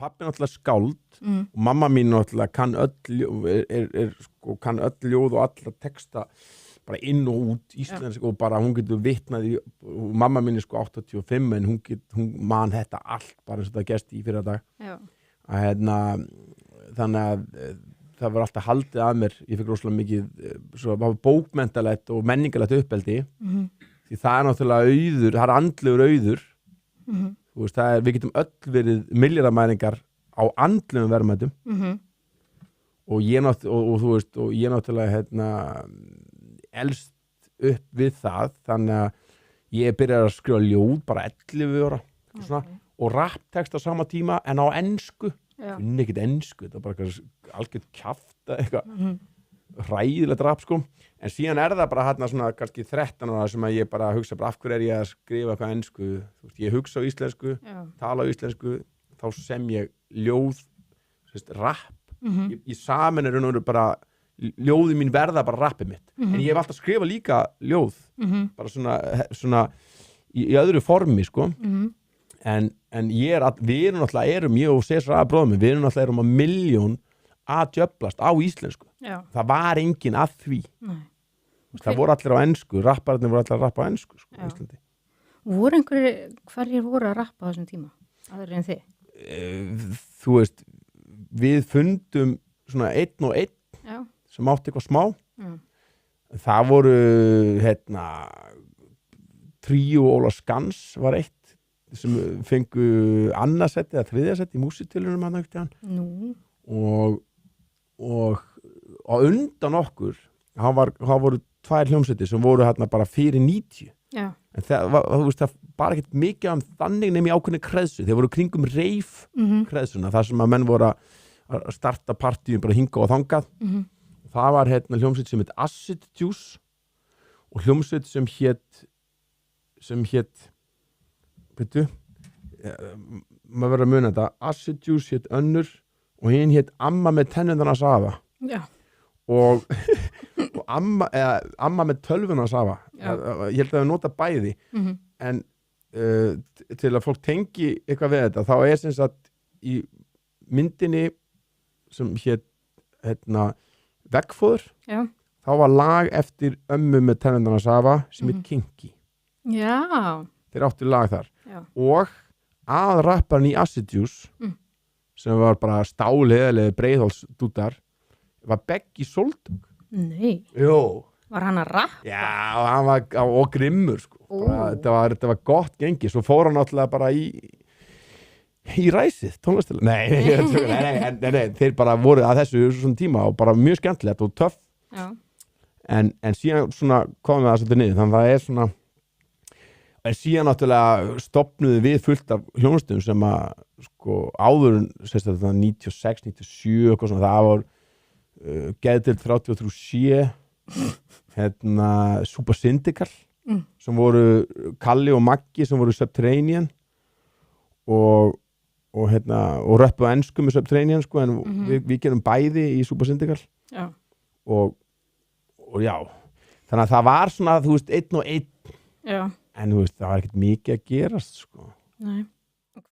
pappi náttúrulega skáld og mamma mín náttúrulega kann öll ljóð og alla texta bara inn og út íslensk og bara hún getur vitnað í, mamma mín sko 85 en hún man þetta allt bara eins og það gerst í fyrradag þannig að það var alltaf haldið að mér, ég fikk rosalega mikið svo bókmenntalegt og menningalegt uppeldi því það er náttúrulega auður, það er andlegur auður þú veist, við getum öll verið milljarðamæringar á andlegum verðmætum og ég náttúrulega elst upp við það þannig að ég byrjaði að skrifa ljóð bara 11 ára og rapptext á sama tíma en á ensku finn ekkert ensku, það var bara algjörð kjafta eitthvað hræðilegt rapp sko en síðan það bara hérna svona kannski 13 ára sem að ég bara hugsa bara af hverju ég að skrifa eitthvað ensku, þú veist, ég hugsa á íslensku tala á íslensku, þá sem ég ljóð, rapp í saman bara ljóði mín verða bara rappið mitt en ég hef alltaf skrifað líka ljóð bara svona í öðru formi sko en við erum náttúrulega ég og César að bróðum við erum náttúrulega að milljón að djöflast á íslensku það var enginn að því það voru allir á ensku, rappararnir voru allir að rappa á ensku sko, á Íslandi voru hverjir voru að rappa á þessum tíma aðrir en þið? Þú veist, við fundum svona einn og einn sem átti eitthvað smá það voru Tríó Óla Skans var eitt sem fengu annarsætti eða þriðjarsætti í músitilunum hann og á undan okkur það voru 2 hljómsveitir sem voru hérna bara fyrir 90 en það bara ekkert mikið þannig nefn í ákveðni kreðsu þeir voru kringum reif kreðsuna þar sem að menn voru að starta partíum bara hinga og þangað það var hljómsveit sem heit Acid Juice og hljómsveit sem hét betur maður verður að muna þetta Acid Juice hét önnur og hinn hét Amma með tennundarnas afa og amma með tölvunars afa ég held að það nota bæði en til að fólk tengi eitthvað við þetta þá sem sagt í myndinni sem hét Veggfóður þá var lag eftir ömmu með tennundarnas afa sem hét Kinky þeir áttu lag þar og að rapparinn í Acid Juice sem var bara stáleðilega breiðhólsdútar var Beggi Soldug Nei, var hann að rappa? Já, hann var og grimmur sko. Þetta var gott gengi svo fór hann alltaf bara í ræsið, tónlistilega nei, þeir bara voru að þessu svona tíma og bara mjög skemmtilegt og töff en síðan svona komum við það svolítið niður þannig að það svona en síðan náttúrulega stofnuðu við fullt af hljómsveitum sem að sko áður 96, 97 eitthvað svona það var Geðdeild 33C Super Syndical sem voru Kalli og Maggi sem voru Subterranean og röppu á ensku með Subterranean sko en við gerum bæði í Super Syndical og já þannig að það var svona þú veist einn og einn en þú veist það var ekkert mikið að gerast sko Nei.